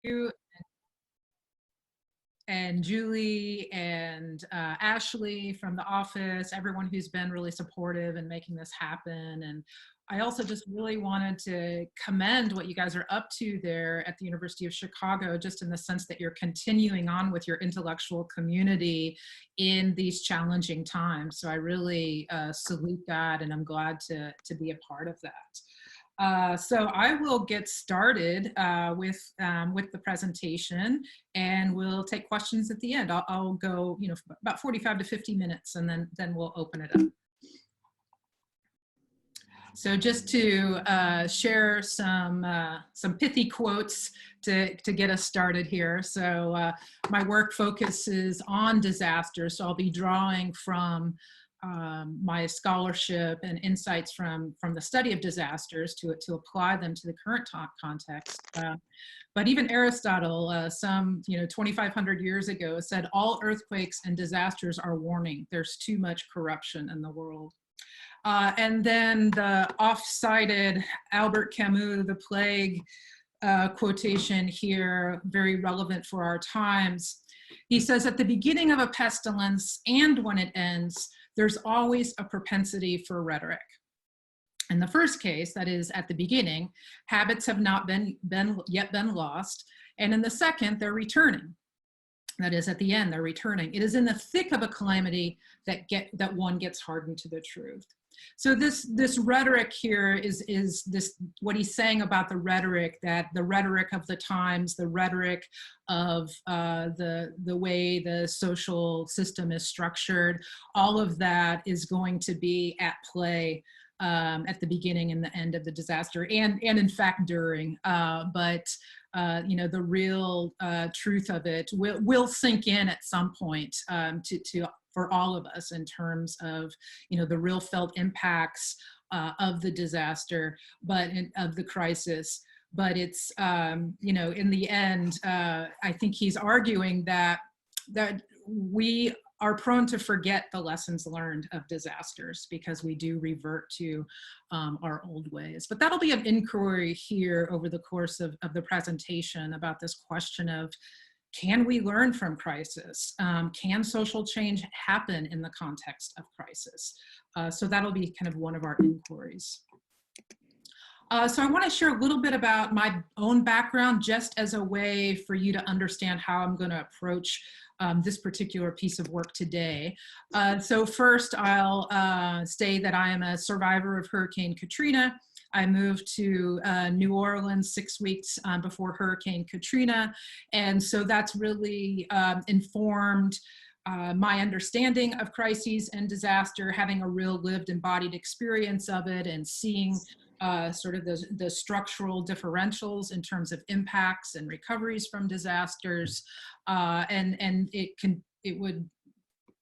you and Julie and Ashley from the office, everyone who's been really supportive in making this happen. And I also just really wanted to commend what you guys are up to there at the University of Chicago, just in the sense that you're continuing on with your intellectual community in these challenging times. So I really salute that, and I'm glad to be a part of that. So I will get started with the presentation, and we'll take questions at the end. I'll go, about 45 to 50 minutes, and then we'll open it up. So just to share some pithy quotes to get us started here. So my work focuses on disasters, so I'll be drawing from my scholarship and insights from the study of disasters to apply them to the current context. But even Aristotle, some 2,500 years ago, said all earthquakes and disasters are warning. There's too much corruption in the world. And then the oft-cited Albert Camus, The Plague quotation here, very relevant for our times. He says, at the beginning of a pestilence and when it ends, there's always a propensity for rhetoric. In the first case, that is at the beginning, habits have not yet been lost. And in the second, they're returning. That is, at the end, they're returning. It is in the thick of a calamity that one gets hardened to the truth. So this rhetoric here is this, what he's saying about the rhetoric, that the rhetoric of the times, the rhetoric of the way the social system is structured, all of that is going to be at play at the beginning and the end of the disaster, and in fact during. But the real truth of it will sink in at some point for all of us, in terms of the real felt impacts of the disaster, but of the crisis. But it's in the end, I think he's arguing that we are prone to forget the lessons learned of disasters, because we do revert to our old ways. But that'll be an inquiry here over the course of the presentation about this question of, can we learn from crisis? Can social change happen in the context of crisis? So that'll be kind of one of our inquiries. So I want to share a little bit about my own background, just as a way for you to understand how I'm going to approach this particular piece of work today. So first, I'll say that I am a survivor of Hurricane Katrina. I moved to New Orleans 6 weeks before Hurricane Katrina. And so that's really informed my understanding of crises and disaster, having a real lived embodied experience of it, and seeing sort of the structural differentials in terms of impacts and recoveries from disasters. And it would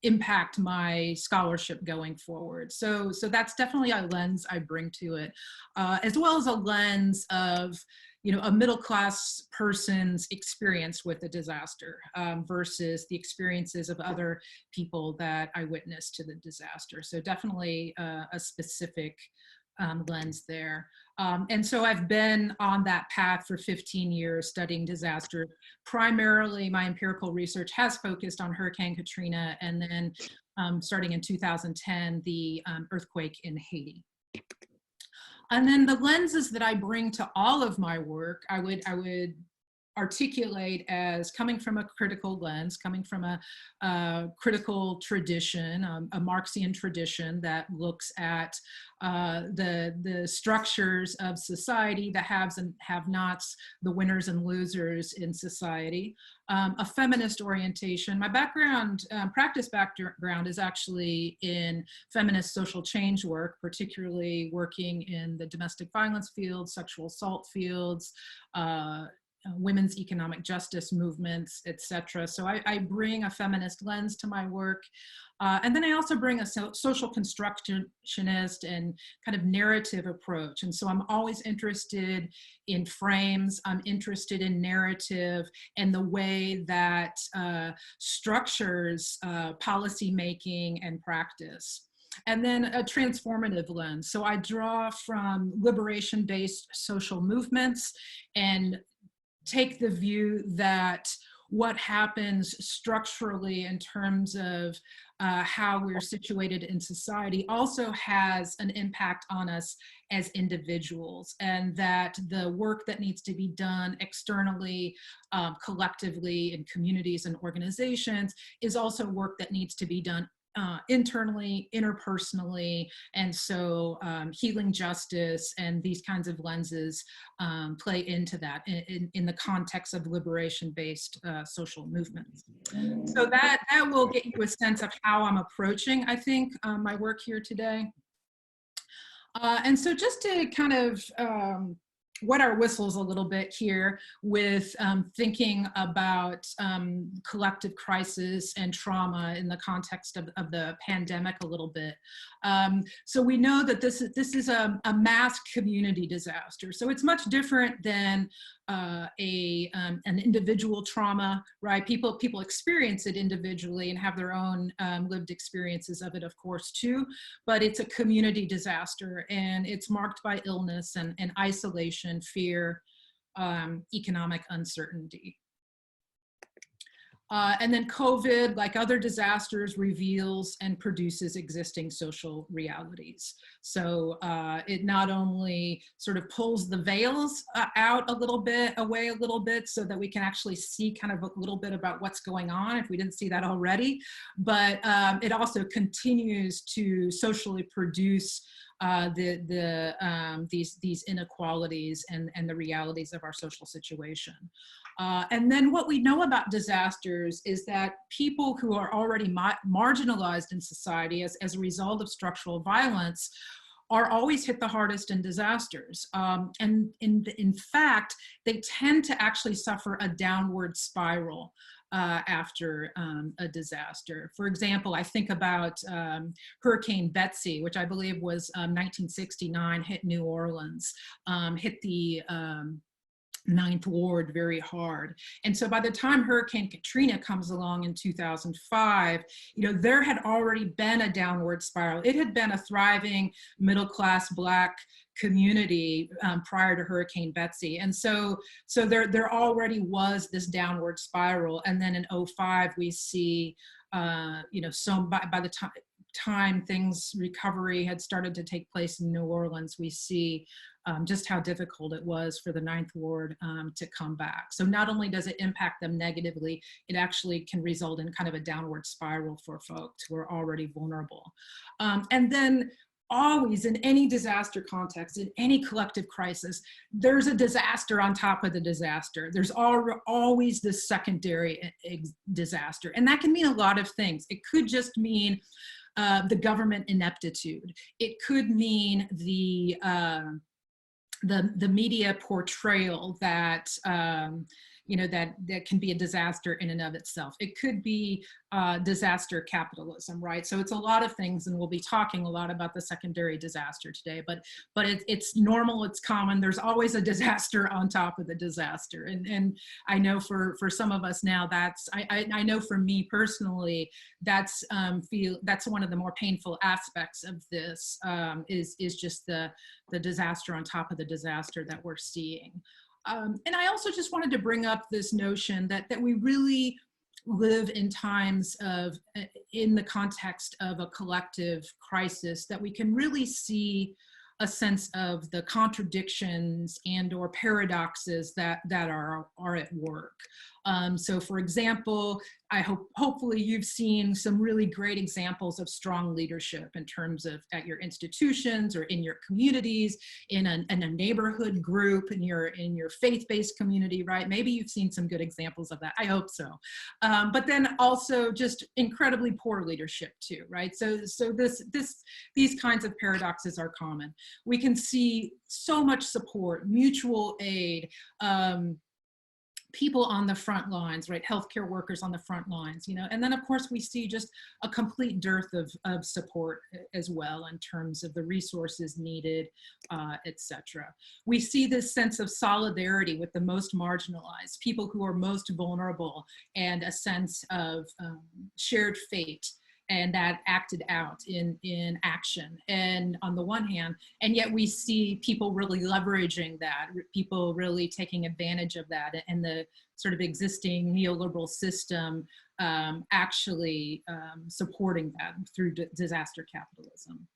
impact my scholarship going forward. So that's definitely a lens I bring to it, as well as a lens of a middle-class person's experience with a disaster versus the experiences of other people that I witnessed to the disaster. So definitely a specific lens there. And so I've been on that path for 15 years studying disaster. Primarily, my empirical research has focused on Hurricane Katrina, and then starting in 2010, the earthquake in Haiti. And then the lenses that I bring to all of my work, I would articulate as coming from a critical lens, coming from a critical tradition, a Marxian tradition that looks at the structures of society, the haves and have-nots, the winners and losers in society, a feminist orientation. My background, practice background, is actually in feminist social change work, particularly working in the domestic violence field, sexual assault fields, women's economic justice movements, etc. So I bring a feminist lens to my work. And then I also bring a social constructionist and kind of narrative approach. And so I'm always interested in frames. I'm interested in narrative and the way that structures policy making and practice. And then a transformative lens. So I draw from liberation-based social movements and take the view that what happens structurally in terms of how we're situated in society also has an impact on us as individuals, and that the work that needs to be done externally, collectively in communities and organizations is also work that needs to be done internally, interpersonally. And so healing justice and these kinds of lenses play into that in the context of liberation-based social movements. So that will get you a sense of how I'm approaching, I think, my work here today. And so just to kind of wet our whistles a little bit here with thinking about collective crisis and trauma in the context of the pandemic a little bit. So we know that this is a mass community disaster. So it's much different than an individual trauma, right? People experience it individually and have their own lived experiences of it, of course, too. But it's a community disaster, and it's marked by illness and isolation, fear, economic uncertainty. And then COVID, like other disasters, reveals and produces existing social realities. So it not only sort of pulls the veils out a little bit, away a little bit, so that we can actually see kind of a little bit about what's going on if we didn't see that already, but it also continues to socially produce these inequalities and the realities of our social situation. And then what we know about disasters is that people who are already marginalized in society as a result of structural violence are always hit the hardest in disasters. And in fact, they tend to actually suffer a downward spiral after a disaster. For example, I think about Hurricane Betsy, which I believe was 1969, hit New Orleans, hit the Ninth Ward very hard. And so by the time Hurricane Katrina comes along in 2005, there had already been a downward spiral. It had been a thriving middle-class Black community prior to Hurricane Betsy. And so there already was this downward spiral. And then in 2005, we see, so by the time recovery had started to take place in New Orleans, we see just how difficult it was for the Ninth Ward to come back. So not only does it impact them negatively, it actually can result in kind of a downward spiral for folks who are already vulnerable. And then always in any disaster context, in any collective crisis, there's a disaster on top of the disaster. There's always this secondary disaster. And that can mean a lot of things. It could just mean the government ineptitude. It could mean the media portrayal that that can be a disaster in and of itself. It could be disaster capitalism, right? So it's a lot of things, and we'll be talking a lot about the secondary disaster today. But it's normal, it's common. There's always a disaster on top of the disaster, and I know for some of us now, I know for me personally, that's one of the more painful aspects of this is just the disaster on top of the disaster that we're seeing. And I also just wanted to bring up this notion that we really live in times in the context of a collective crisis, that we can really see a sense of the contradictions and or paradoxes that are at work. So for example, hopefully you've seen some really great examples of strong leadership in terms of at your institutions or in your communities, in a neighborhood group, in your faith-based community, right? Maybe you've seen some good examples of that. I hope so. But then also just incredibly poor leadership too, right? So these kinds of paradoxes are common. We can see so much support, mutual aid, people on the front lines, right? Healthcare workers on the front lines, and then of course we see just a complete dearth of support as well in terms of the resources needed, etc. We see this sense of solidarity with the most marginalized, people who are most vulnerable, and a sense of shared fate and that acted out in action. And on the one hand, and yet we see people really leveraging that, people really taking advantage of that, and the sort of existing neoliberal system actually supporting that through disaster capitalism.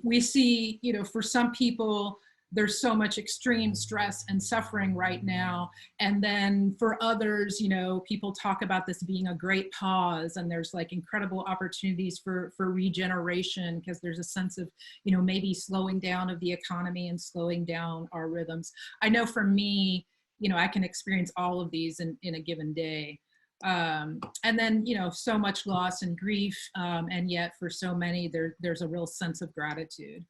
We see, you know, for some people, there's so much extreme stress and suffering right now. And then for others, you know, people talk about this being a great pause, and there's like incredible opportunities for regeneration, because there's a sense of, you know, maybe slowing down of the economy and slowing down our rhythms. I know for me, you know, I can experience all of these in a given day. And then, you know, so much loss and grief, and yet for so many, there's a real sense of gratitude.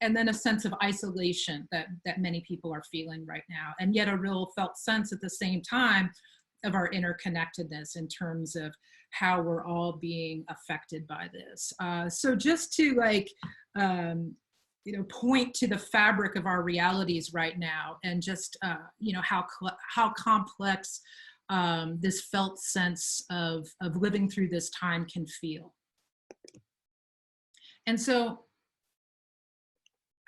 And then a sense of isolation that many people are feeling right now, and yet a real felt sense at the same time of our interconnectedness in terms of how we're all being affected by this. So just to like, you know, point to the fabric of our realities right now, and just, you know, how complex this felt sense of living through this time can feel. And so,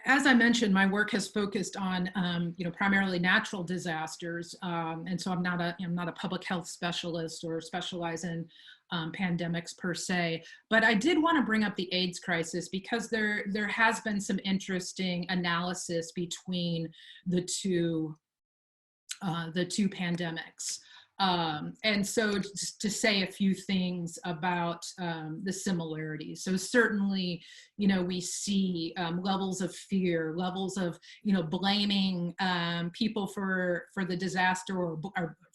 as I mentioned, my work has focused on, you know, primarily natural disasters, and so I'm not a public health specialist or specialize in pandemics per se. But I did want to bring up the AIDS crisis, because there has been some interesting analysis between the two pandemics. And so just to say a few things about the similarities. So certainly, you know, we see levels of fear, levels of, you know, blaming people for the disaster or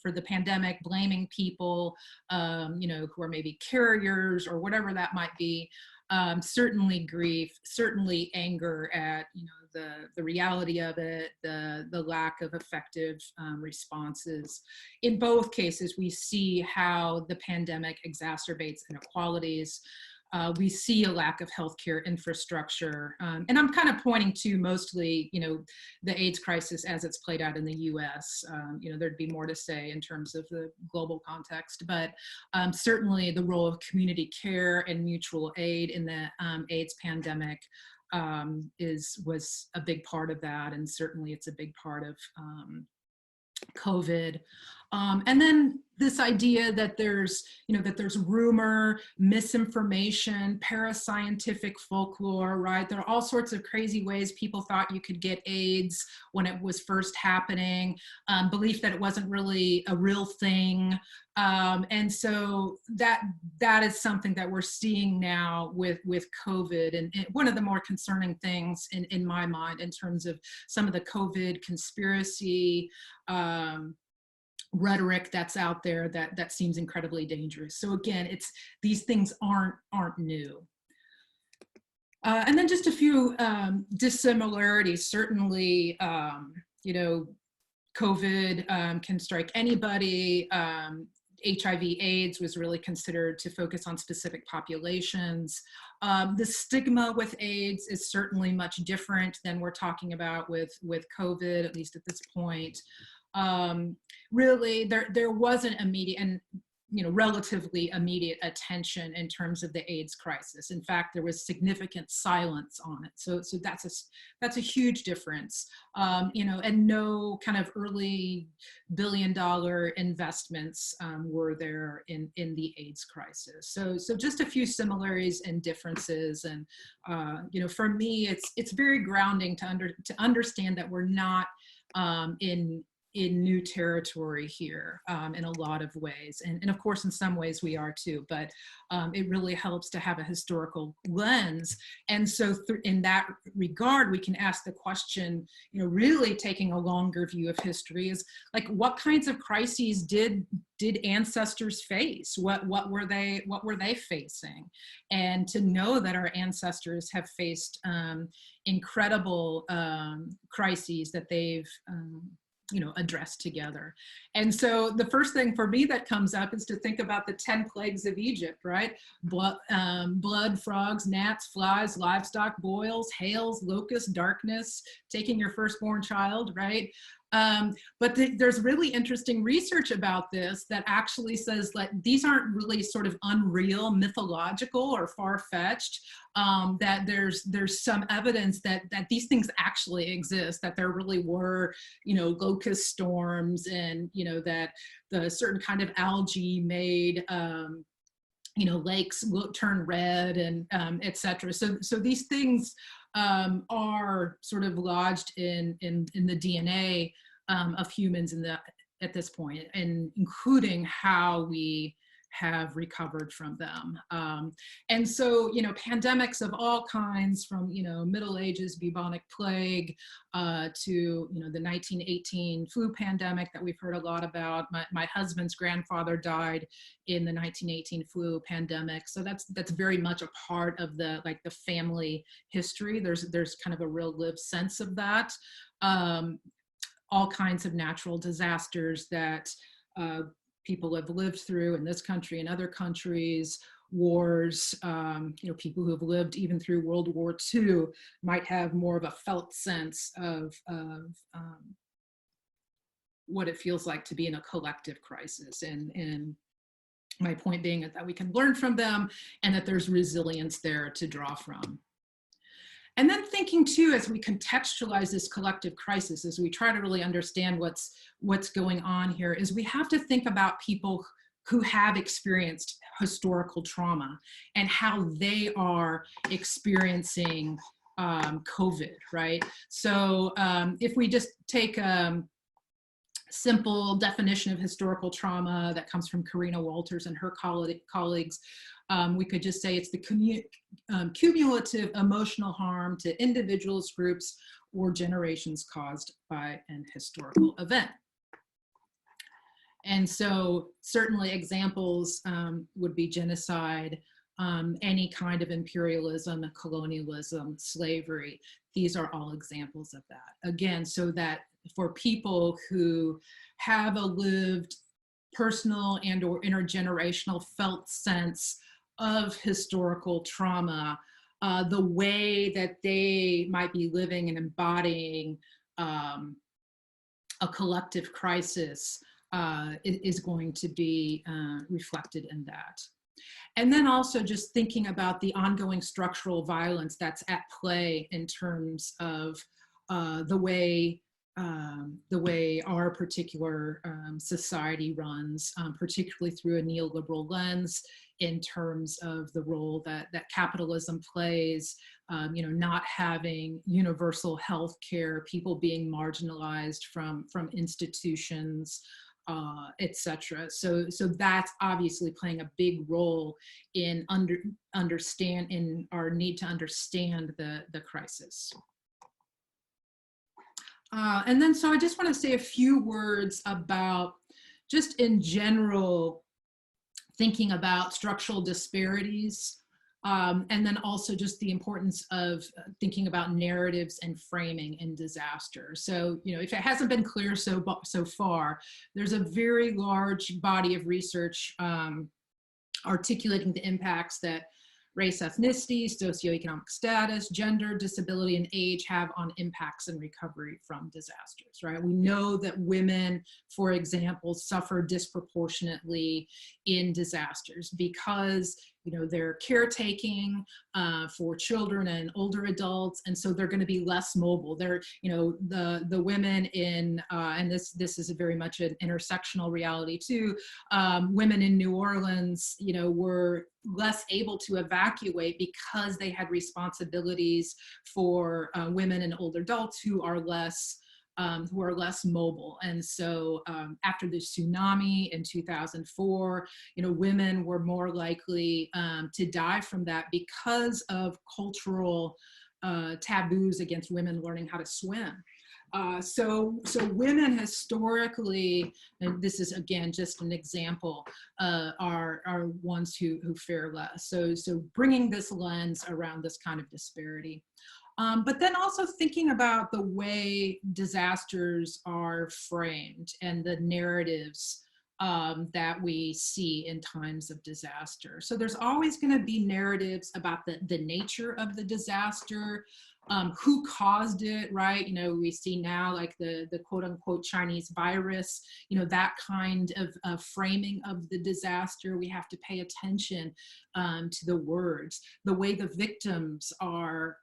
for the pandemic, blaming people, you know, who are maybe carriers or whatever that might be. Certainly grief, certainly anger at, you know, the reality of it, the lack of effective responses. In both cases, we see how the pandemic exacerbates inequalities. We see a lack of healthcare infrastructure. And I'm kind of pointing to mostly, you know, the AIDS crisis as it's played out in the US. You know, there'd be more to say in terms of the global context, but certainly the role of community care and mutual aid in the AIDS pandemic was a big part of that. And certainly it's a big part of COVID. And then this idea that there's, you know, that there's rumor, misinformation, parascientific folklore, right? There are all sorts of crazy ways people thought you could get AIDS when it was first happening, belief that it wasn't really a real thing. And so that is something that we're seeing now with COVID. And one of the more concerning things in my mind in terms of some of the COVID conspiracy rhetoric that's out there that seems incredibly dangerous. So again, these things aren't new. And then just a few dissimilarities. Certainly, you know, COVID can strike anybody. HIV/AIDS was really considered to focus on specific populations. The stigma with AIDS is certainly much different than we're talking about with COVID, at least at this point. Really, there wasn't immediate and, you know, relatively immediate attention in terms of the AIDS crisis. In fact, there was significant silence on it. So that's a huge difference. You know, and no kind of early billion-dollar investments were there in the AIDS crisis. So just a few similarities and differences. And you know, for me, it's very grounding to understand that we're not in new territory here in a lot of ways. And of course, in some ways we are too, but it really helps to have a historical lens. And so in that regard, we can ask the question, you know, really taking a longer view of history is like, what kinds of crises did ancestors face? What were they facing? And to know that our ancestors have faced incredible crises that they've you know, addressed together. And so the first thing for me that comes up is to think about the 10 plagues of Egypt, right? Blood, frogs, gnats, flies, livestock, boils, hails, locusts, darkness, taking your firstborn child, right? There's really interesting research about this that actually says that these aren't really sort of unreal, mythological, or far-fetched. That there's some evidence that these things actually exist. That there really were, locust storms, and that the certain kind of algae made lakes turn red, and et cetera. So these things are sort of lodged in the DNA of humans at this point, and including how we have recovered from them. And so, pandemics of all kinds, from, Middle Ages bubonic plague to, the 1918 flu pandemic that we've heard a lot about. My husband's grandfather died in the 1918 flu pandemic. So that's very much a part of the family history. There's kind of a real lived sense of that. All kinds of natural disasters that people have lived through in this country and other countries, wars, people who have lived even through World War II might have more of a felt sense of what it feels like to be in a collective crisis. And my point being that we can learn from them, and that there's resilience there to draw from. And then thinking too, as we contextualize this collective crisis, as we try to really understand what's going on here, is we have to think about people who have experienced historical trauma and how they are experiencing COVID, right? So if we just take a simple definition of historical trauma that comes from Katrina Walters and her colleagues, we could just say it's the cumulative emotional harm to individuals, groups, or generations caused by an historical event. And so certainly examples would be genocide, any kind of imperialism, colonialism, slavery. These are all examples of that. Again, so that for people who have a lived personal and or intergenerational felt sense of historical trauma, the way that they might be living and embodying a collective crisis is going to be reflected in that. And then also just thinking about the ongoing structural violence that's at play in terms of the way our particular society runs, particularly through a neoliberal lens, in terms of the role that capitalism plays, not having universal health care, people being marginalized from institutions, et cetera. So that's obviously playing a big role in in our need to understand the crisis. And then, so I just want to say a few words about, just in general, thinking about structural disparities, and then also just the importance of thinking about narratives and framing in disaster. So, if it hasn't been clear so far, there's a very large body of research articulating the impacts that race, ethnicity, socioeconomic status, gender, disability, and age have on impacts and recovery from disasters, right? We know that women, for example, suffer disproportionately in disasters because they're caretaking for children and older adults, and so they're going to be less mobile. They're, the women in, and this is very much an intersectional reality too. Women in New Orleans, were less able to evacuate because they had responsibilities for women and older adults who are less mobile. And so after the tsunami in 2004, women were more likely to die from that because of cultural taboos against women learning how to swim. So women historically, and this is again just an example, are ones who fare less. So bringing this lens around this kind of disparity. But then also thinking about the way disasters are framed and the narratives that we see in times of disaster. So there's always going to be narratives about the nature of the disaster, who caused it, right? You know, we see now like the quote unquote Chinese virus, you know, that kind of framing of the disaster. We have to pay attention to the words, the way the victims are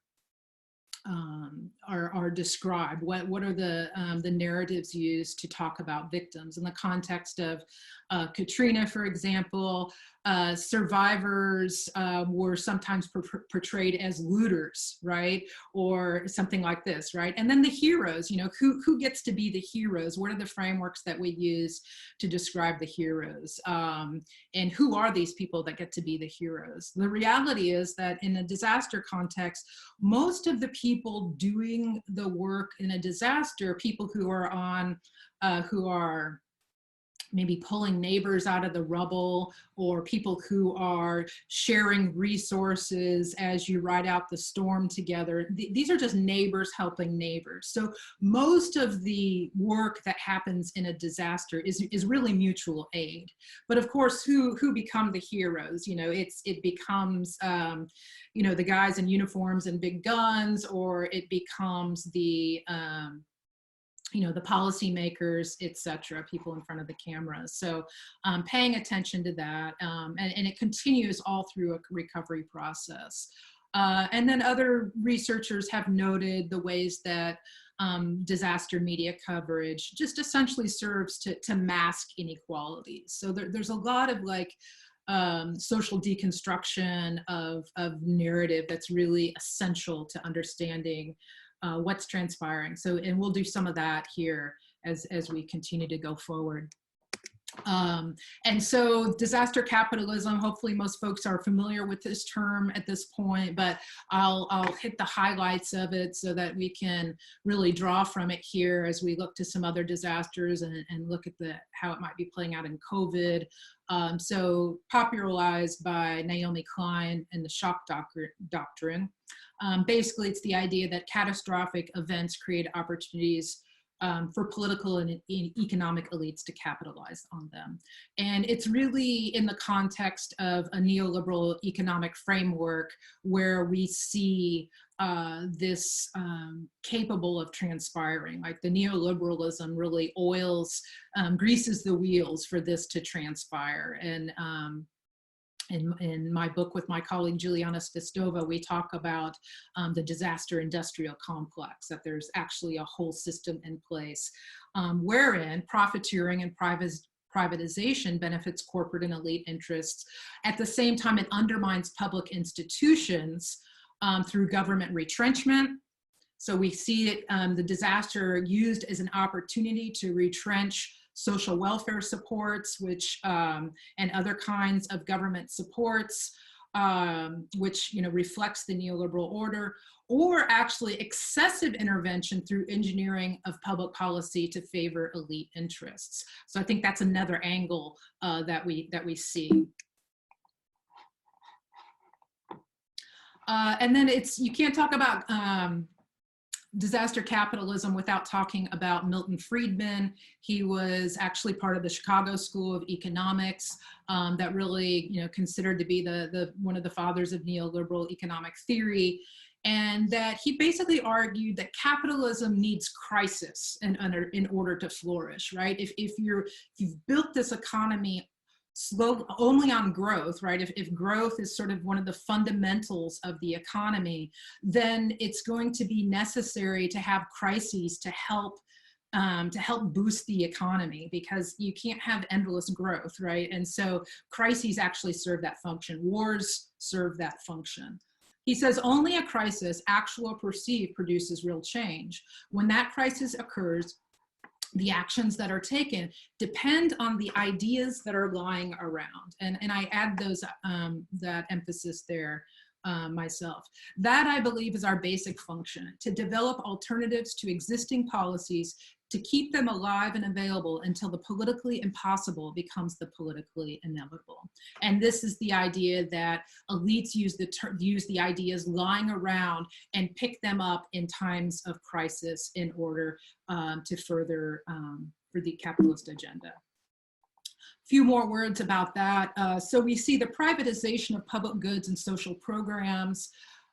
described. What are the narratives used to talk about victims in the context of Katrina, for example? Survivors were sometimes portrayed as looters, right, or something like this, right? And then the heroes, you know, who gets to be the heroes? What are the frameworks that we use to describe the heroes? And who are these people that get to be the heroes? The reality is that in a disaster context, most of the people doing the work in a disaster, people who are maybe pulling neighbors out of the rubble, or people who are sharing resources as you ride out the storm together. These are just neighbors helping neighbors. So most of the work that happens in a disaster is really mutual aid. But of course, who become the heroes? You know, it becomes you know, the guys in uniforms and big guns, or it becomes the you know, the policymakers, etc., people in front of the cameras. So paying attention to that, and it continues all through a recovery process. And then other researchers have noted the ways that disaster media coverage just essentially serves to mask inequalities. So there's a lot of like social deconstruction of narrative that's really essential to understanding what's transpiring. So, and we'll do some of that here as we continue to go forward. And so disaster capitalism, hopefully most folks are familiar with this term at this point, but I'll hit the highlights of it so that we can really draw from it here as we look to some other disasters and look at how it might be playing out in COVID. So popularized by Naomi Klein and the shock doctrine. Basically, it's the idea that catastrophic events create opportunities for political and economic elites to capitalize on them. And it's really in the context of a neoliberal economic framework where we see this capable of transpiring. Like the neoliberalism really greases the wheels for this to transpire. And in my book with my colleague Juliana Stistova, we talk about the disaster industrial complex, that there's actually a whole system in place wherein profiteering and privatization benefits corporate and elite interests. At the same time, it undermines public institutions through government retrenchment. So we see it, the disaster used as an opportunity to retrench social welfare supports, which and other kinds of government supports, which reflects the neoliberal order, or actually excessive intervention through engineering of public policy to favor elite interests. So I think that's another angle that we see. And then you can't talk about disaster capitalism without talking about Milton Friedman. He was actually part of the Chicago School of Economics that really, considered to be one of the fathers of neoliberal economic theory. And that he basically argued that capitalism needs crisis in order to flourish, right? If you've built this economy only on growth, right? If growth is sort of one of the fundamentals of the economy, then it's going to be necessary to have crises to help boost the economy, because you can't have endless growth, right? And so crises actually serve that function. Wars serve that function. He says only a crisis, actual or perceived, produces real change. When that crisis occurs, the actions that are taken depend on the ideas that are lying around. And I add that emphasis there myself. That, I believe, is our basic function: to develop alternatives to existing policies, to keep them alive and available until the politically impossible becomes the politically inevitable. And this is the idea that elites use the ideas lying around and pick them up in times of crisis in order to further for the capitalist agenda. Few more words about that. So we see the privatization of public goods and social programs.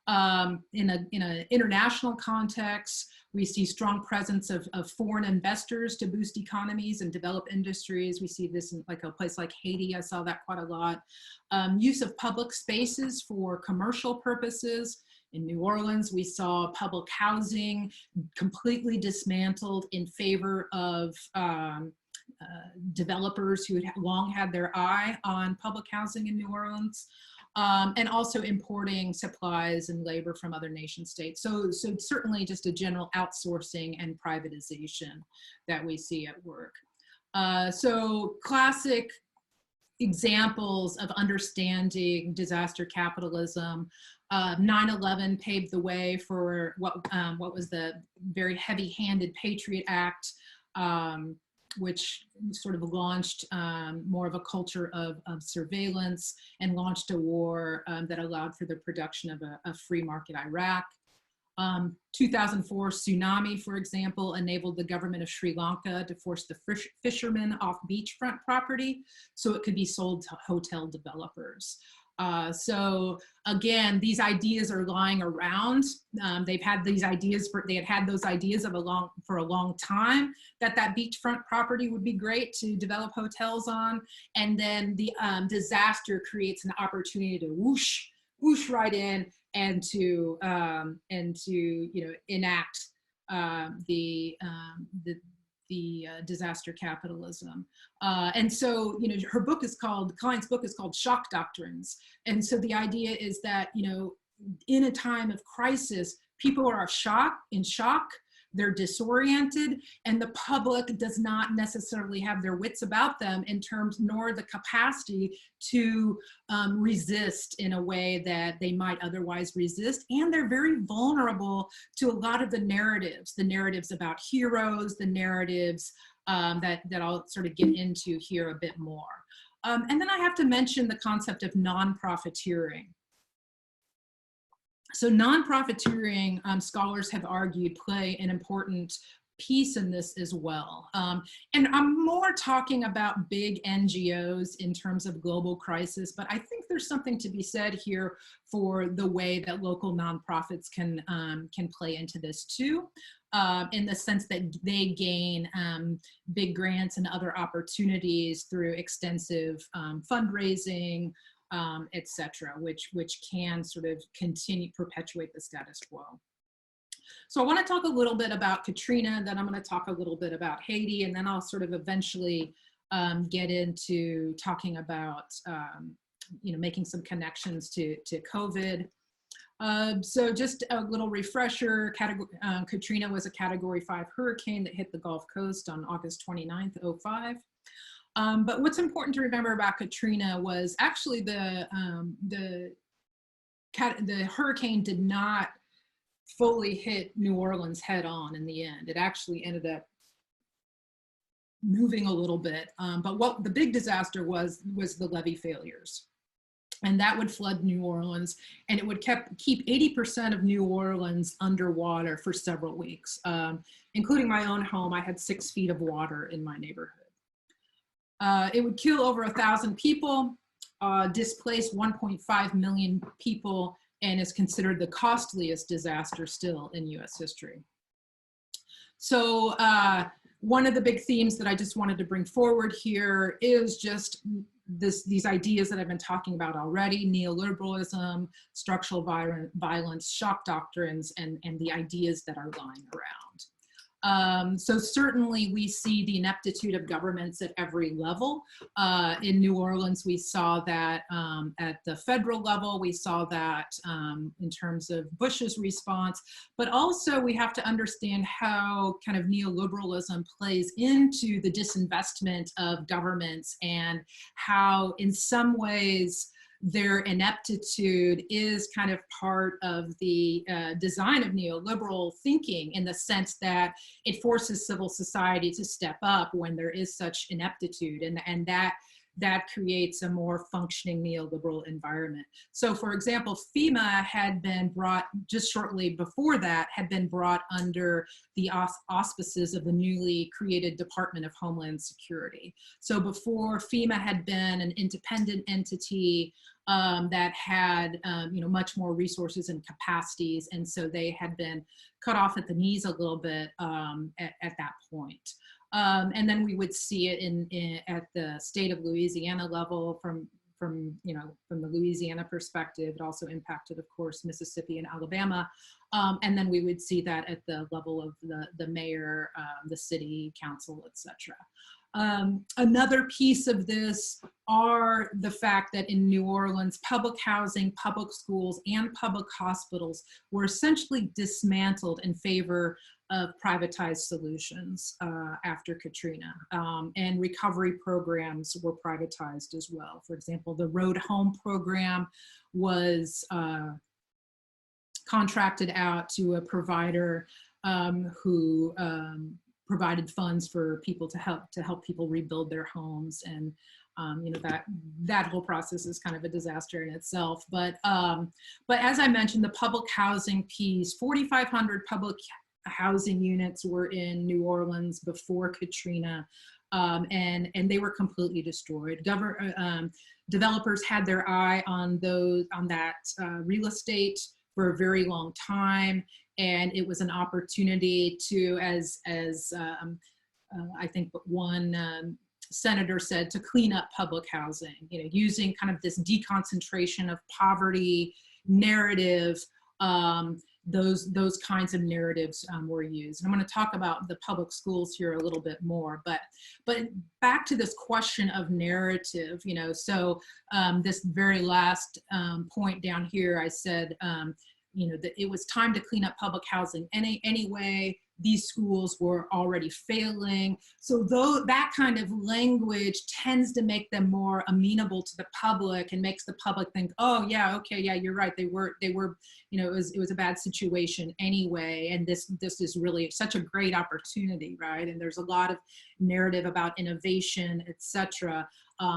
In an international context, we see strong presence of foreign investors to boost economies and develop industries. We see this in like a place like Haiti. I saw that quite a lot. Use of public spaces for commercial purposes. In New Orleans, we saw public housing completely dismantled in favor of developers who had long had their eye on public housing in New Orleans. And also importing supplies and labor from other nation states. So certainly just a general outsourcing and privatization that we see at work. So classic examples of understanding disaster capitalism. 9/11 paved the way for what was the very heavy-handed Patriot Act, which sort of launched more of a culture of surveillance and launched a war that allowed for the production of a free market Iraq. 2004 tsunami, for example, enabled the government of Sri Lanka to force the fishermen off beachfront property so it could be sold to hotel developers. So again, these ideas are lying around. They've had these ideas they had those ideas for a long time that beachfront property would be great to develop hotels on. And then the disaster creates an opportunity to whoosh right in and to enact the disaster capitalism. And so, her book is called, Klein's book is called Shock Doctrines. And so the idea is that, in a time of crisis, people are in shock, they're disoriented, and the public does not necessarily have their wits about them nor the capacity to resist in a way that they might otherwise resist. And they're very vulnerable to a lot of the narratives about heroes, the narratives that I'll sort of get into here a bit more. And then I have to mention the concept of non-profiteering. So non-profiteering, scholars have argued, play an important piece in this as well. And I'm more talking about big NGOs in terms of global crisis, but I think there's something to be said here for the way that local nonprofits can play into this too, in the sense that they gain big grants and other opportunities through extensive fundraising, etc., which can sort of perpetuate the status quo. So I want to talk a little bit about Katrina, then I'm going to talk a little bit about Haiti, and then I'll sort of eventually get into talking about, making some connections to COVID. So just a little refresher, Katrina was a Category 5 hurricane that hit the Gulf Coast on August 29th, 2005. But what's important to remember about Katrina was actually the hurricane did not fully hit New Orleans head on in the end. It actually ended up moving a little bit. But what the big disaster was the levee failures. And that would flood New Orleans, and it would keep 80% of New Orleans underwater for several weeks, including my own home. I had 6 feet of water in my neighborhood. It would kill over 1,000 people, displace 1.5 million people, and is considered the costliest disaster still in US history. So one of the big themes that I just wanted to bring forward here is just these ideas that I've been talking about already: neoliberalism, structural violence, shock doctrines, and the ideas that are lying around. So certainly we see the ineptitude of governments at every level. In New Orleans, we saw that at the federal level, we saw that in terms of Bush's response, but also we have to understand how kind of neoliberalism plays into the disinvestment of governments, and how in some ways their ineptitude is kind of part of the design of neoliberal thinking, in the sense that it forces civil society to step up when there is such ineptitude, and that that creates a more functioning neoliberal environment. So for example, FEMA had been brought, just shortly before that, had been brought under the auspices of the newly created Department of Homeland Security. So before, FEMA had been an independent entity that had much more resources and capacities, and so they had been cut off at the knees a little bit at that point. And then we would see it at the state of Louisiana level from the Louisiana perspective. It also impacted, of course, Mississippi and Alabama. And then we would see that at the level of the mayor, the city council, etc. Another piece of this are the fact that in New Orleans, public housing, public schools, and public hospitals were essentially dismantled in favor of privatized solutions after Katrina. And recovery programs were privatized as well. For example, the Road Home program was contracted out to a provider who provided funds for people to help people rebuild their homes, and that whole process is kind of a disaster in itself. But as I mentioned, the public housing piece, 4,500 public housing units were in New Orleans before Katrina, and they were completely destroyed. Developers had their eye on that real estate for a very long time. And it was an opportunity to, as I think one senator said, to clean up public housing, using kind of this deconcentration of poverty narrative. Those kinds of narratives were used. And I'm going to talk about the public schools here a little bit more, but back to this question of narrative, so this very last point down here, I said, that it was time to clean up public housing anyway. These schools were already failing. So that kind of language tends to make them more amenable to the public and makes the public think, oh yeah, okay, yeah, you're right. They were, it was a bad situation anyway. And this is really such a great opportunity, right? And there's a lot of narrative about innovation, etc.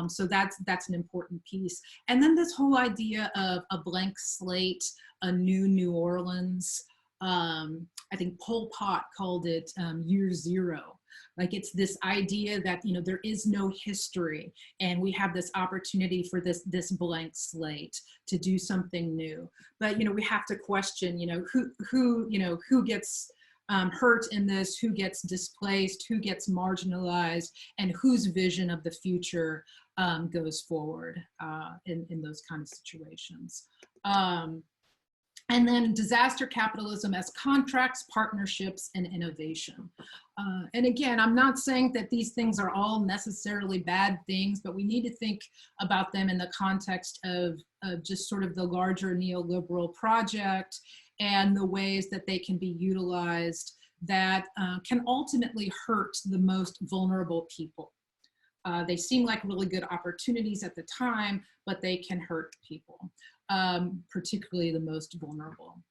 So that's an important piece. And then this whole idea of a blank slate, a new New Orleans. I think Pol Pot called it year zero. Like, it's this idea that, there is no history, and we have this opportunity for this blank slate to do something new. But, we have to question, who gets hurt in this, who gets displaced, who gets marginalized, and whose vision of the future goes forward in those kind of situations. And then disaster capitalism as contracts, partnerships, and innovation. And again, I'm not saying that these things are all necessarily bad things, but we need to think about them in the context of just sort of the larger neoliberal project and the ways that they can be utilized that can ultimately hurt the most vulnerable people. They seem like really good opportunities at the time, but they can hurt people. Particularly the most vulnerable.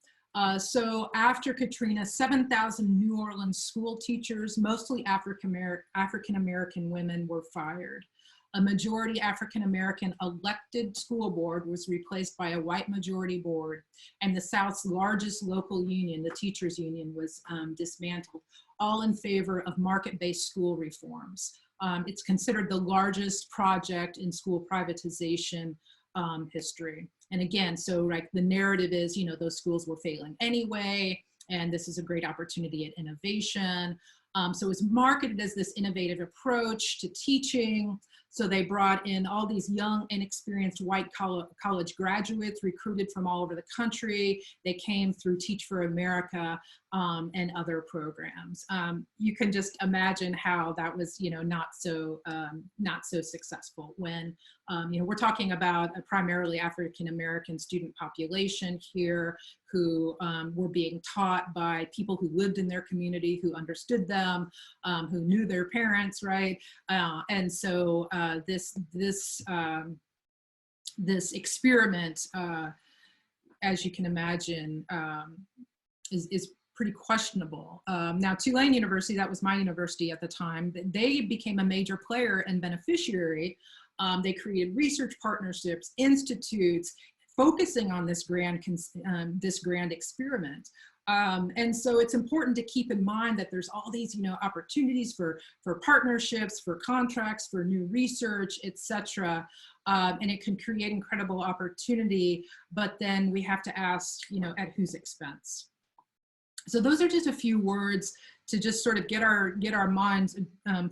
So after Katrina, 7,000 New Orleans school teachers, mostly African-American women, were fired. A majority African-American elected school board was replaced by a white majority board, and the South's largest local union, the teachers union, was dismantled, all in favor of market-based school reforms. It's considered the largest project in school privatization history. And again, so like the narrative is, those schools were failing anyway, and this is a great opportunity at innovation. So it was marketed as this innovative approach to teaching. So they brought in all these young, inexperienced white college graduates recruited from all over the country. They came through Teach for America and other programs. You can just imagine how that was, not so successful when, we're talking about a primarily African-American student population here who were being taught by people who lived in their community, who understood them, who knew their parents, right? And so this experiment, as you can imagine, is pretty questionable. Now, Tulane University, that was my university at the time, they became a major player and beneficiary They created research partnerships, institutes, focusing on this grand experiment. And so it's important to keep in mind that there's all these, opportunities for partnerships, for contracts, for new research, etc. And it can create incredible opportunity, but then we have to ask, at whose expense? So those are just a few words to just sort of get our minds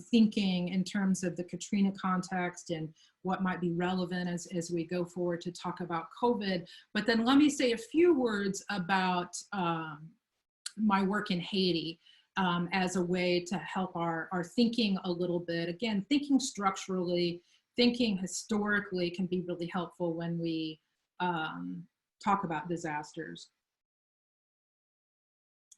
thinking in terms of the Katrina context and what might be relevant as we go forward to talk about COVID. But then let me say a few words about my work in Haiti as a way to help our thinking a little bit. Again, thinking structurally, thinking historically can be really helpful when we talk about disasters.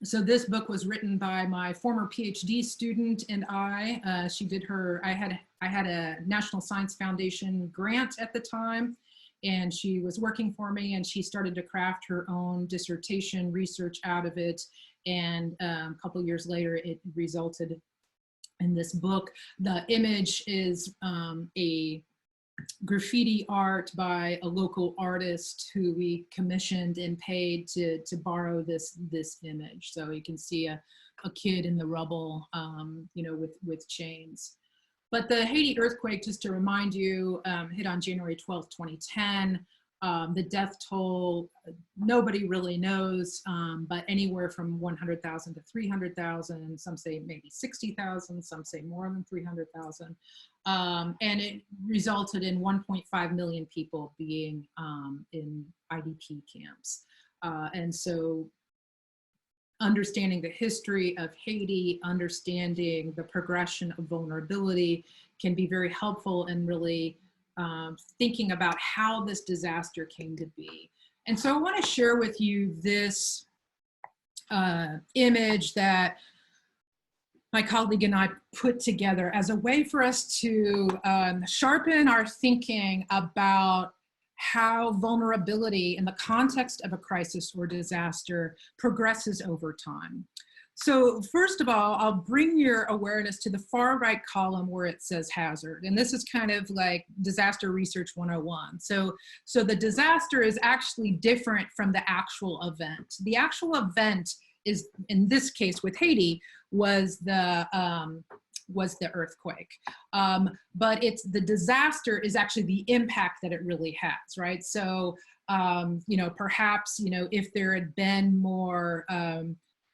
So this book was written by my former PhD student and I. She did her, I had a National Science Foundation grant at the time, and she was working for me, and she started to craft her own dissertation research out of it. And a couple years later, it resulted in this book. The image is a graffiti art by a local artist who we commissioned and paid to borrow this image. So you can see a kid in the rubble, with chains. But the Haiti earthquake, just to remind you, hit on January 12th, 2010. The death toll, nobody really knows, but anywhere from 100,000 to 300,000. Some say maybe 60,000, some say more than 300,000. And it resulted in 1.5 million people being in IDP camps. And so understanding the history of Haiti, understanding the progression of vulnerability can be very helpful in really thinking about how this disaster came to be. And so I want to share with you this image that my colleague and I put together as a way for us to sharpen our thinking about how vulnerability in the context of a crisis or disaster progresses over time. So first of all, I'll bring your awareness to the far right column where it says hazard. And this is kind of like disaster research 101. So the disaster is actually different from the actual event. The actual event is, in this case with Haiti, was the earthquake. But the disaster is actually the impact that it really has, right? So, perhaps, if there had been more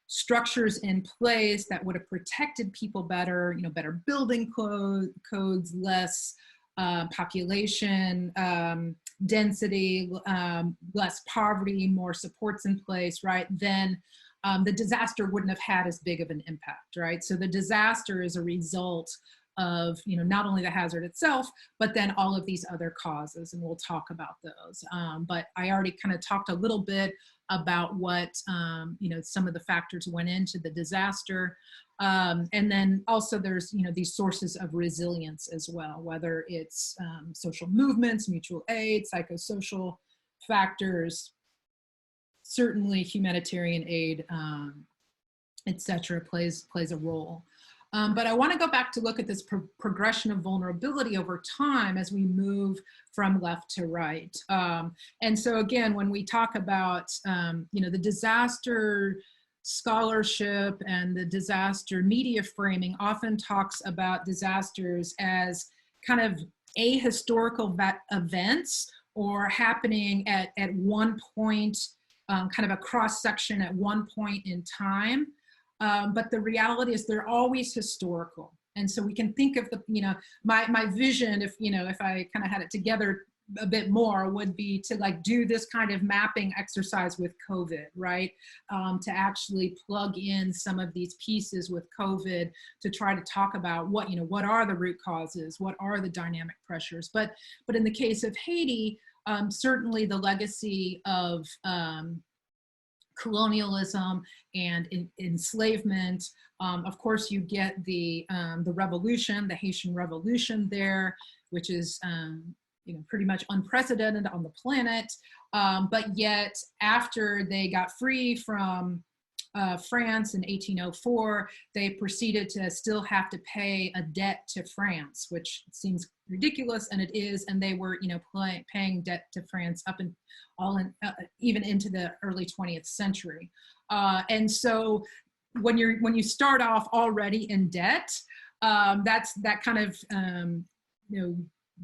structures in place that would have protected people better, better building codes, less population density, less poverty, more supports in place, right? Then the disaster wouldn't have had as big of an impact, right? So the disaster is a result of, not only the hazard itself, but then all of these other causes, and we'll talk about those. But I already kind of talked a little bit about what, some of the factors went into the disaster. And then also there's, these sources of resilience as well, whether it's social movements, mutual aid, psychosocial factors, certainly humanitarian aid, et cetera, plays a role. But I want to go back to look at this progression of vulnerability over time as we move from left to right. And so again, when we talk about, the disaster scholarship and the disaster media framing often talks about disasters as kind of ahistorical events or happening at one point, kind of a cross section at one point in time. But the reality is they're always historical. And so we can think of my vision, if I kind of had it together a bit more, would be to do this kind of mapping exercise with COVID, right? To actually plug in some of these pieces with COVID to try to talk about what are the root causes, what are the dynamic pressures. But in the case of Haiti, certainly the legacy of colonialism and enslavement. Of course, you get the revolution, the Haitian Revolution there, which is pretty much unprecedented on the planet. But yet, after they got free from France in 1804, they proceeded to still have to pay a debt to France, which seems ridiculous, and it is. And they were, paying debt to France up and even into the early 20th century. And so when you start off already in debt, that kind of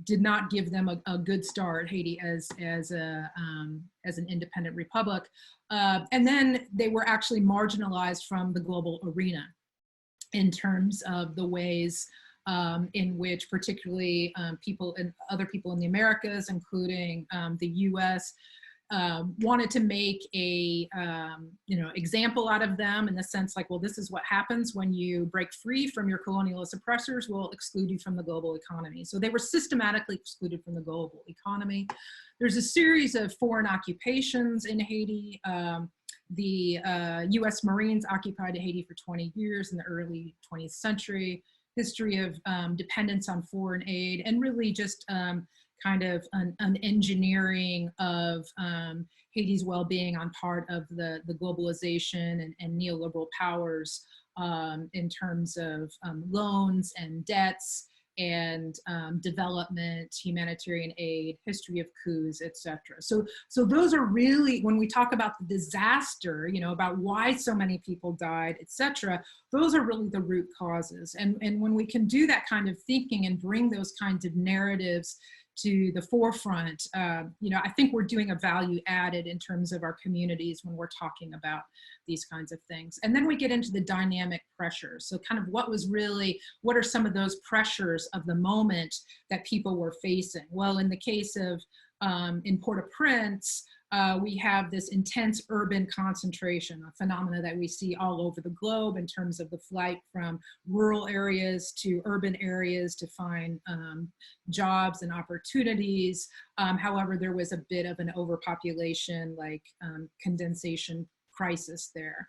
did not give them a good start, Haiti as an independent republic. And then they were actually marginalized from the global arena in terms of the ways in which particularly other people in the Americas, including the US, wanted to make a example out of them, in the sense like, well, this is what happens when you break free from your colonialist oppressors. We'll exclude you from the global economy. So they were systematically excluded from the global economy. There's a series of foreign occupations in Haiti. The US Marines occupied Haiti for 20 years in the early 20th century. History of dependence on foreign aid, and really just kind of an engineering of Haiti's well-being on part of the globalization and neoliberal powers in terms of loans and debts and development, humanitarian aid, history of coups, etc. So those are really, when we talk about the disaster, about why so many people died, etc., those are really the root causes. And when we can do that kind of thinking and bring those kinds of narratives to the forefront, I think we're doing a value added in terms of our communities when we're talking about these kinds of things. And then we get into the dynamic pressures. So kind of what are some of those pressures of the moment that people were facing? Well, in the case of in Port-au-Prince, we have this intense urban concentration, a phenomena that we see all over the globe in terms of the flight from rural areas to urban areas to find jobs and opportunities. However, there was a bit of an overpopulation, condensation crisis there.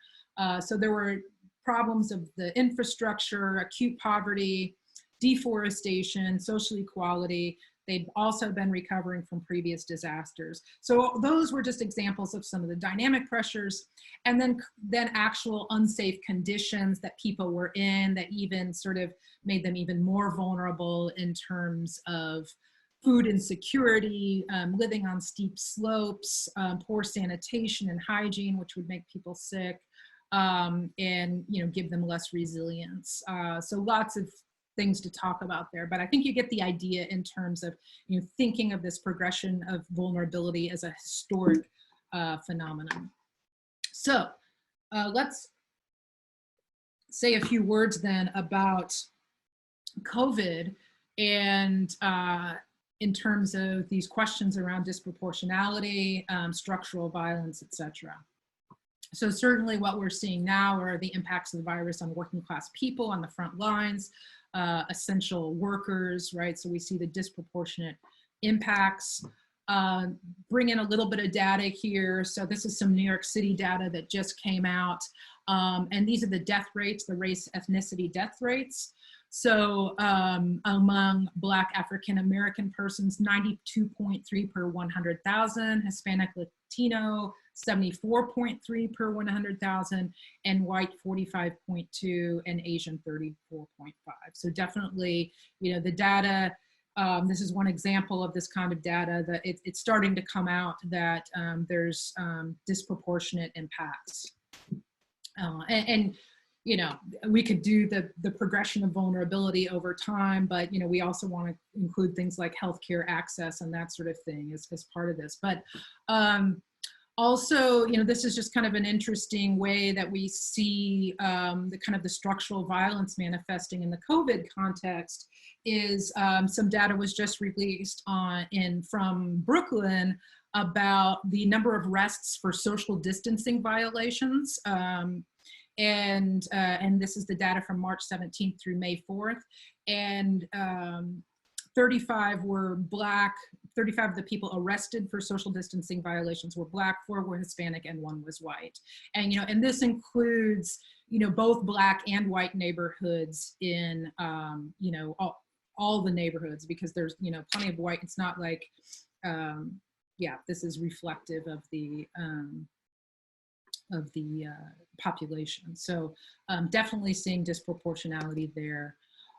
So there were problems of the infrastructure, acute poverty, deforestation, social equality. They'd also been recovering from previous disasters. So those were just examples of some of the dynamic pressures. And then actual unsafe conditions that people were in that even sort of made them even more vulnerable in terms of food insecurity, living on steep slopes, poor sanitation and hygiene, which would make people sick, and give them less resilience. So lots of things to talk about there, but I think you get the idea in terms of thinking of this progression of vulnerability as a historic phenomenon. So let's say a few words then about COVID and in terms of these questions around disproportionality, structural violence, etc. So certainly what we're seeing now are the impacts of the virus on working class people on the front lines, essential workers, right? So we see the disproportionate impacts. Bring in a little bit of data here. So this is some New York City data that just came out. And these are the death rates, the race ethnicity death rates. So among Black African-American persons, 92.3 per 100,000, Hispanic Latino, 74.3 per 100,000, and white 45.2, and Asian 34.5. So definitely, the data, this is one example of this kind of data that it's starting to come out that there's disproportionate impacts. And we could do the progression of vulnerability over time, but, we also want to include things like healthcare access and that sort of thing as part of this. But also, this is just kind of an interesting way that we see the structural violence manifesting in the COVID context is some data was just released from Brooklyn about the number of arrests for social distancing violations. And this is the data from March 17th through May 4th. And 35 were Black, 35 of the people arrested for social distancing violations were Black, 4 were Hispanic, and 1 was white. And, and this includes, both Black and white neighborhoods in, all the neighborhoods, because there's, plenty of white. It's not like, this is reflective of the, population. So definitely seeing disproportionality there.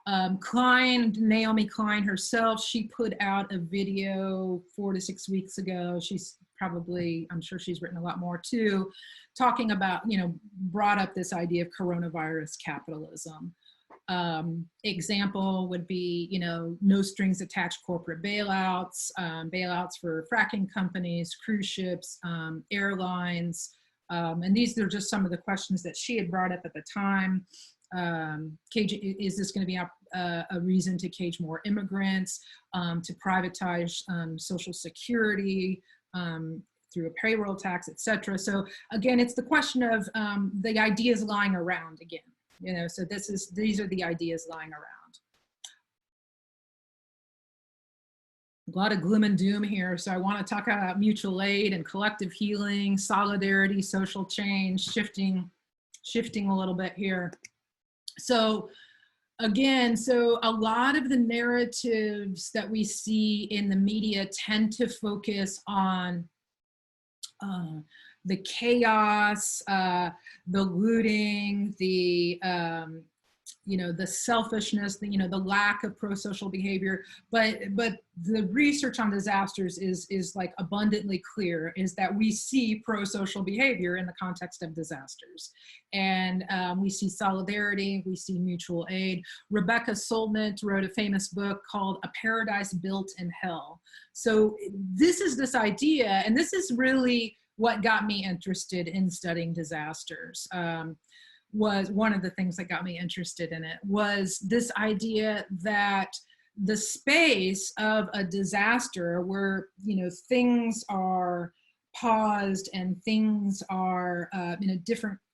Naomi Klein herself, she put out a video 4 to 6 weeks ago. She's probably, I'm sure she's written a lot more too, talking about, brought up this idea of coronavirus capitalism. Example would be, no strings attached corporate bailouts, bailouts for fracking companies, cruise ships, airlines. And these are just some of the questions that she had brought up at the time. Is this going to be a reason to cage more immigrants, to privatize Social Security through a payroll tax, et cetera? So again, it's the question of the ideas lying around again. So these are the ideas lying around. A lot of gloom and doom here. So I want to talk about mutual aid and collective healing, solidarity, social change, shifting a little bit here. So again, so a lot of the narratives that we see in the media tend to focus on the chaos, the looting, the selfishness, the lack of pro-social behavior. But the research on disasters is like abundantly clear, is that we see pro-social behavior in the context of disasters. And we see solidarity, we see mutual aid. Rebecca Solnit wrote a famous book called A Paradise Built in Hell. So this is this idea, and this is really what got me interested in studying disasters. Was one of the things that got me interested in it, was this idea that the space of a disaster where, things are paused and things are in a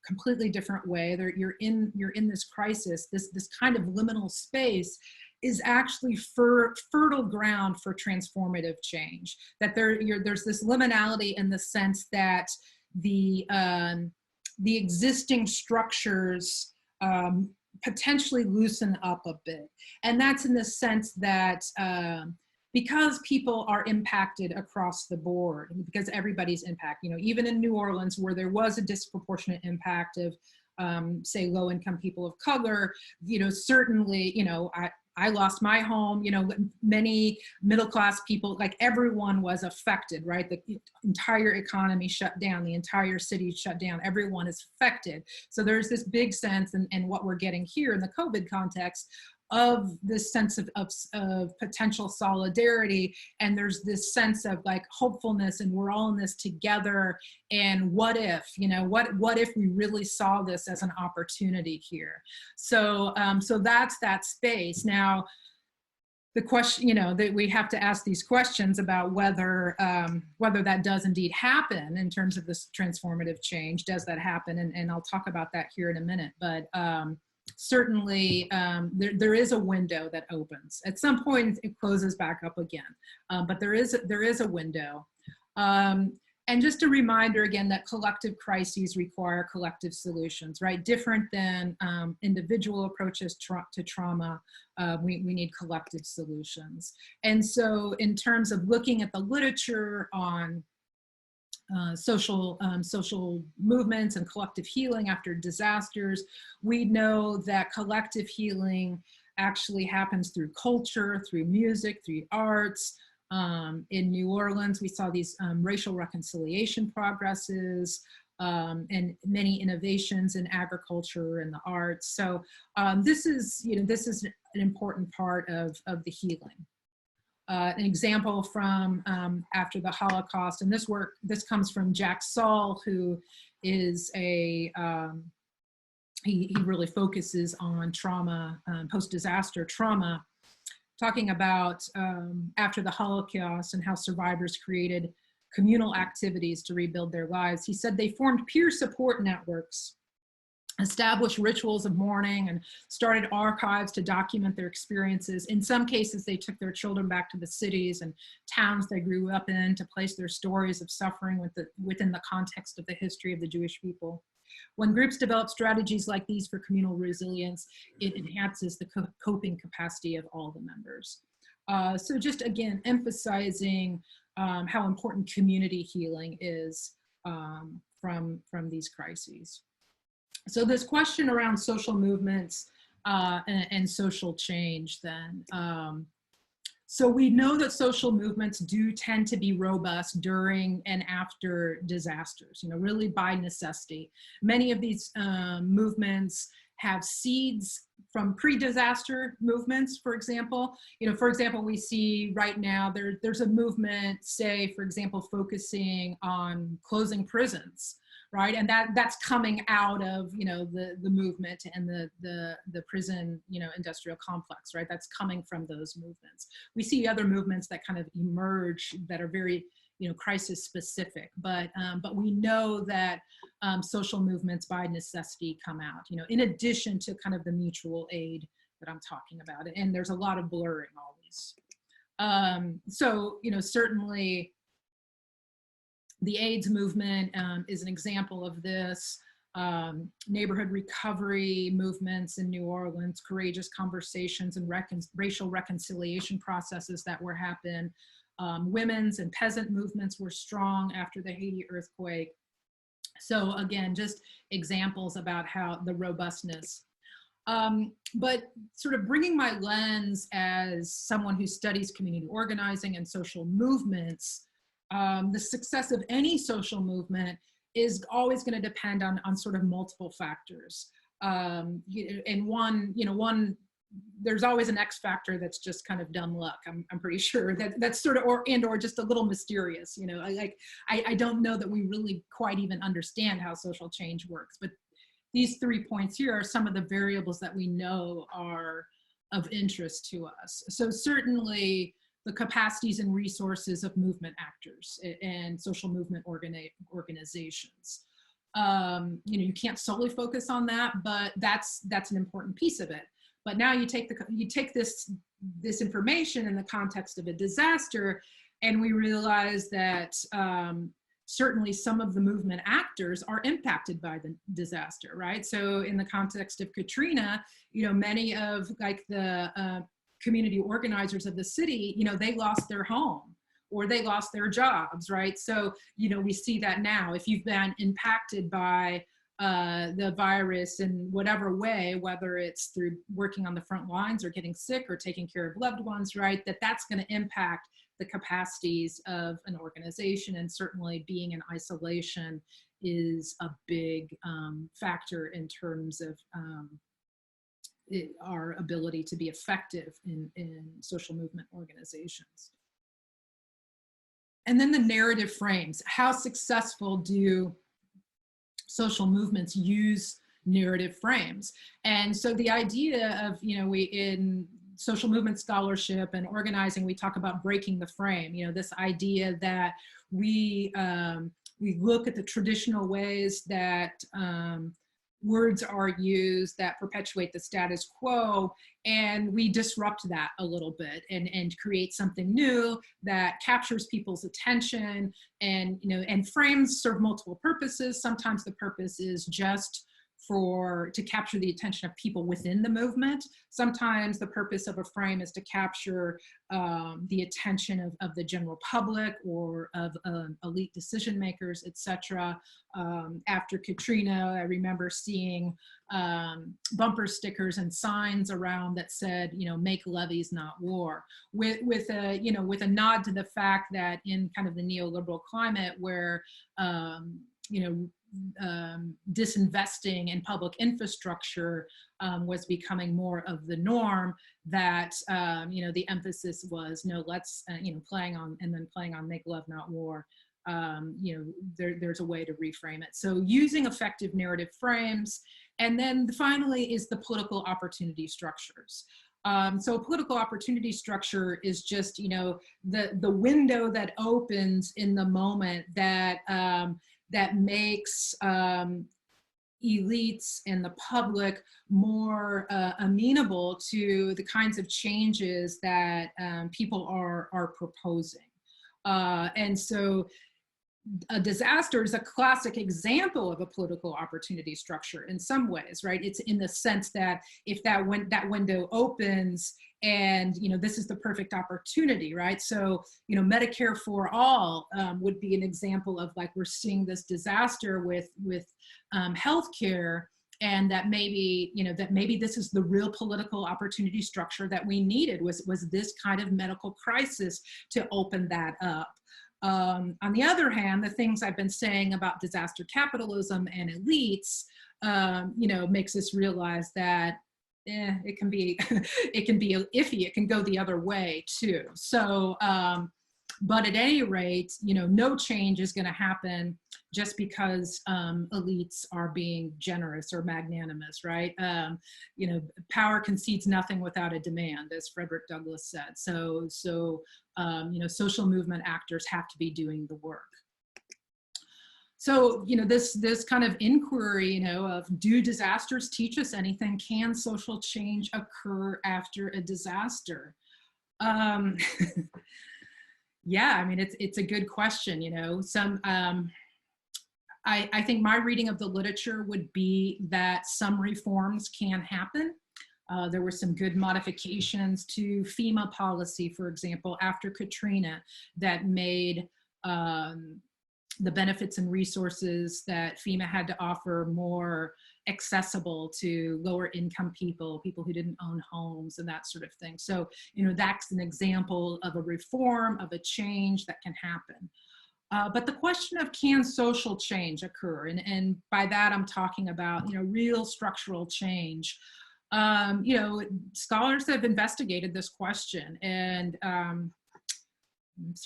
completely different way. You're in this crisis, this kind of liminal space is actually fertile ground for transformative change. That there's this liminality in the sense that the existing structures potentially loosen up a bit. And that's in the sense that because people are impacted across the board, because everybody's impacted, even in New Orleans, where there was a disproportionate impact of, say, low-income people of color, certainly, I lost my home, many middle-class people, like everyone was affected, right? The entire economy shut down, the entire city shut down, everyone is affected. So there's this big sense, and what we're getting here in the COVID context, of this sense of potential solidarity. And there's this sense of like hopefulness, and we're all in this together. And what if, what if we really saw this as an opportunity here? So, so that's that space. Now, the question, that we have to ask these questions about whether that does indeed happen in terms of this transformative change. Does that happen? And I'll talk about that here in a minute. But certainly there is a window that opens. At some point it closes back up again, but there is a window. And just a reminder again that collective crises require collective solutions, right? Different than individual approaches to trauma, we need collective solutions. And so in terms of looking at the literature on social movements and collective healing after disasters, we know that collective healing actually happens through culture, through music, through arts. In New Orleans, we saw these racial reconciliation progresses and many innovations in agriculture and the arts. So this is an important part of the healing. An example from after the Holocaust, and this comes from Jack Saul, who is he really focuses on trauma, post-disaster trauma, talking about after the Holocaust and how survivors created communal activities to rebuild their lives. He said they formed peer support networks, established rituals of mourning, and started archives to document their experiences. In some cases, they took their children back to the cities and towns they grew up in to place their stories of suffering within the context of the history of the Jewish people. When groups develop strategies like these for communal resilience, it enhances the coping capacity of all the members. So just again, emphasizing how important community healing is from these crises. So this question around social movements and social change then. So we know that social movements do tend to be robust during and after disasters, really by necessity. Many of these movements have seeds from pre-disaster movements, for example. For example, we see right now there's a movement, say, for example, focusing on closing prisons, right? And that's coming out of the movement and the prison industrial complex, right? That's coming from those movements. We see other movements that kind of emerge that are very crisis specific, but we know that social movements by necessity come out, in addition to kind of the mutual aid that I'm talking about, and there's a lot of blurring always. So certainly the AIDS movement is an example of this. Neighborhood recovery movements in New Orleans, courageous conversations and racial reconciliation processes that were happening. Women's and peasant movements were strong after the Haiti earthquake. So again, just examples about how the robustness. But sort of bringing my lens as someone who studies community organizing and social movements, the success of any social movement is always going to depend on sort of multiple factors. And one, there's always an X factor that's just kind of dumb luck. I'm pretty sure that's sort of, or just a little mysterious. I don't know that we really quite even understand how social change works. But these 3 points here are some of the variables that we know are of interest to us. So certainly the capacities and resources of movement actors and social movement organizations. You can't solely focus on that, but that's an important piece of it. But now you take this information in the context of a disaster, and we realize that certainly some of the movement actors are impacted by the disaster, right? So in the context of Katrina, many of the community organizers of the city, they lost their home or they lost their jobs, right? So, we see that now. If you've been impacted by the virus in whatever way, whether it's through working on the front lines or getting sick or taking care of loved ones, right, that's going to impact the capacities of an organization. And certainly being in isolation is a big factor in terms of our ability to be effective in social movement organizations. And then the narrative frames. How successful do social movements use narrative frames? And so the idea of, we in social movement scholarship and organizing, we talk about breaking the frame, this idea that we look at the traditional ways that words are used that perpetuate the status quo, and we disrupt that a little bit and create something new that captures people's attention. And frames serve multiple purposes. Sometimes the purpose is just to capture the attention of people within the movement. Sometimes the purpose of a frame is to capture the attention of the general public or of elite decision makers, etc. After Katrina, I remember seeing bumper stickers and signs around that said, "Make levees, not war," with a nod to the fact that in kind of the neoliberal climate where disinvesting in public infrastructure was becoming more of the norm, that the emphasis was no, let's playing on make love not war. There's a way to reframe it. So using effective narrative frames, and then finally is the political opportunity structures. So a political opportunity structure is just the window that opens in the moment that makes elites and the public more amenable to the kinds of changes that people are proposing. And so a disaster is a classic example of a political opportunity structure in some ways, right? It's in the sense that if that window opens and, this is the perfect opportunity, right? So, Medicare for all would be an example of like, we're seeing this disaster with healthcare, and that maybe, this is the real political opportunity structure that we needed, was this kind of medical crisis to open that up. On the other hand, the things I've been saying about disaster capitalism and elites, makes us realize that it can be it can be iffy. It can go the other way too. So, but at any rate, no change is going to happen just because elites are being generous or magnanimous, right? Power concedes nothing without a demand, as Frederick Douglass said. So social movement actors have to be doing the work. So, this kind of inquiry, of do disasters teach us anything? Can social change occur after a disaster? Yeah, I mean, it's a good question, I think my reading of the literature would be that some reforms can happen. There were some good modifications to FEMA policy, for example, after Katrina, that made the benefits and resources that FEMA had to offer more accessible to lower income people who didn't own homes and that sort of thing. So, that's an example of a reform, of a change that can happen. But the question of, can social change occur? And by that, I'm talking about, real structural change. Scholars have investigated this question, and I'm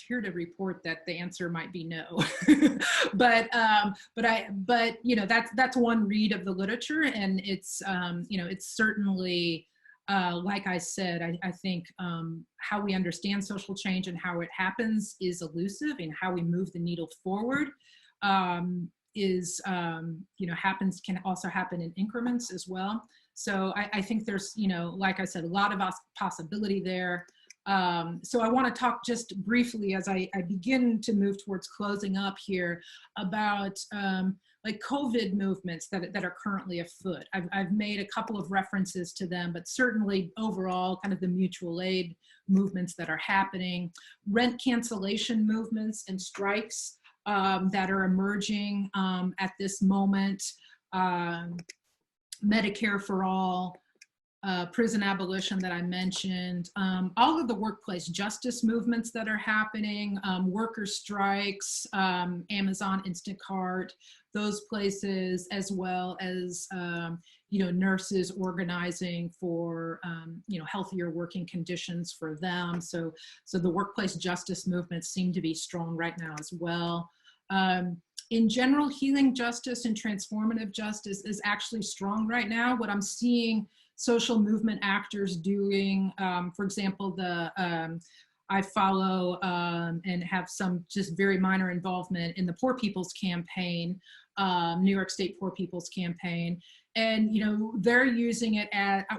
here to report that the answer might be no. but that's one read of the literature, and it's it's certainly like I said, I think how we understand social change and how it happens is elusive, and how we move the needle forward can also happen in increments as well. So I think there's, like I said, a lot of possibility there. So I want to talk just briefly, as I begin to move towards closing up here, about like COVID movements that are currently afoot. I've made a couple of references to them, but certainly overall kind of the mutual aid movements that are happening, rent cancellation movements and strikes that are emerging at this moment, Medicare for all, prison abolition that I mentioned, all of the workplace justice movements that are happening, worker strikes, Amazon, Instacart, those places, as well as nurses organizing for healthier working conditions for them. So the workplace justice movements seem to be strong right now as well. In general, healing justice and transformative justice is actually strong right now. What I'm seeing social movement actors doing, for example, I follow and have some just very minor involvement in the Poor People's Campaign, New York State Poor People's Campaign. And, they're using it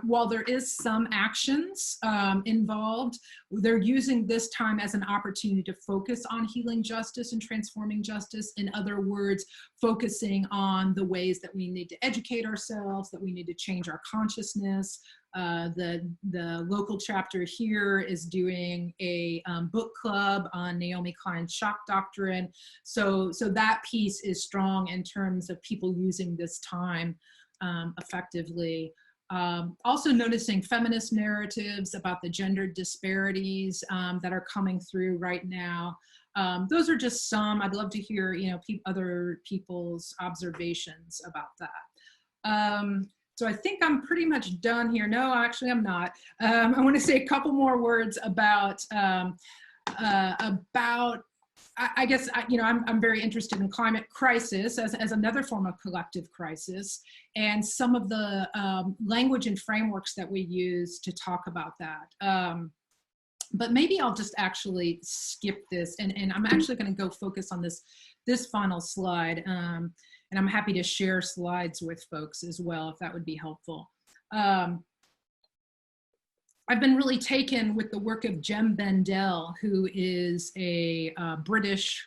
while there is some actions involved, they're using this time as an opportunity to focus on healing justice and transforming justice. In other words, focusing on the ways that we need to educate ourselves, that we need to change our consciousness. The local chapter here is doing a book club on Naomi Klein's shock doctrine. So that piece is strong in terms of people using this time effectively. Also noticing feminist narratives about the gender disparities that are coming through right now. Those are just some. I'd love to hear, other people's observations about that. So I think I'm pretty much done here. No, actually I'm not. I want to say a couple more words about I guess, I'm very interested in climate crisis as another form of collective crisis, and some of the language and frameworks that we use to talk about that. But maybe I'll just actually skip this, and I'm actually going to go focus on this final slide, and I'm happy to share slides with folks as well, if that would be helpful. I've been really taken with the work of Jem Bendell, who is a British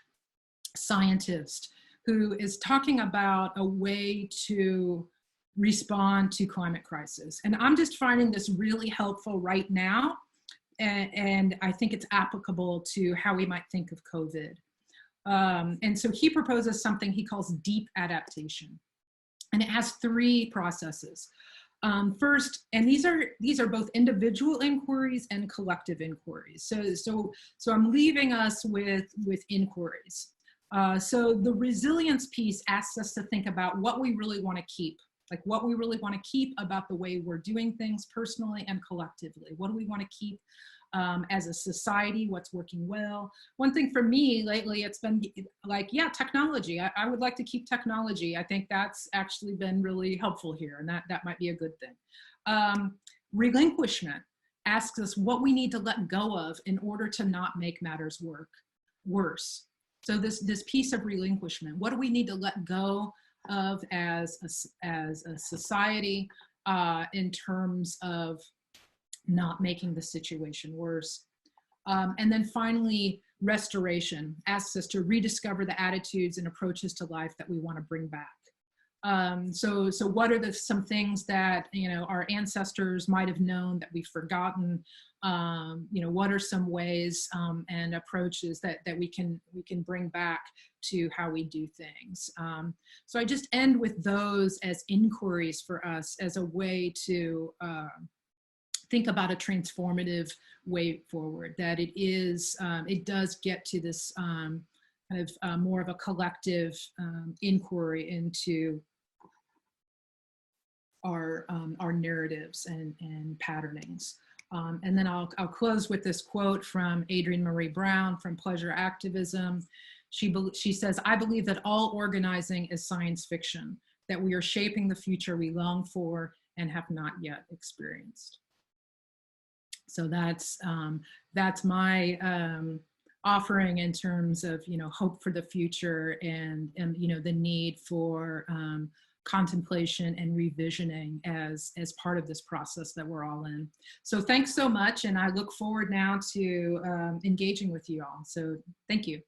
scientist who is talking about a way to respond to climate crisis. And I'm just finding this really helpful right now. And I think it's applicable to how we might think of COVID. And so he proposes something he calls deep adaptation. And it has three processes. First, and these are both individual inquiries and collective inquiries. So I'm leaving us with inquiries. So the resilience piece asks us to think about what we really want to keep, like what we really want to keep about the way we're doing things personally and collectively. What do we want to keep as a society? What's working well? One thing for me lately, it's been like, yeah, technology. I would like to keep technology. I think that's actually been really helpful here, and that might be a good thing. Relinquishment asks us what we need to let go of in order to not make matters worse. So this piece of relinquishment, what do we need to let go of as a society in terms of not making the situation worse? And then finally, restoration asks us to rediscover the attitudes and approaches to life that we want to bring back. So what are some things that our ancestors might have known that we've forgotten? What are some ways and approaches that we can bring back to how we do things? So I just end with those as inquiries for us as a way to think about a transformative way forward, that it does get to this kind of more of a collective inquiry into our narratives and patternings. And then I'll close with this quote from Adrienne Maree Brown from Pleasure Activism. She says, "I believe that all organizing is science fiction, that we are shaping the future we long for and have not yet experienced." So that's my offering in terms of hope for the future and the need for contemplation and revisioning as part of this process that we're all in. So thanks so much, and I look forward now to engaging with you all. So thank you.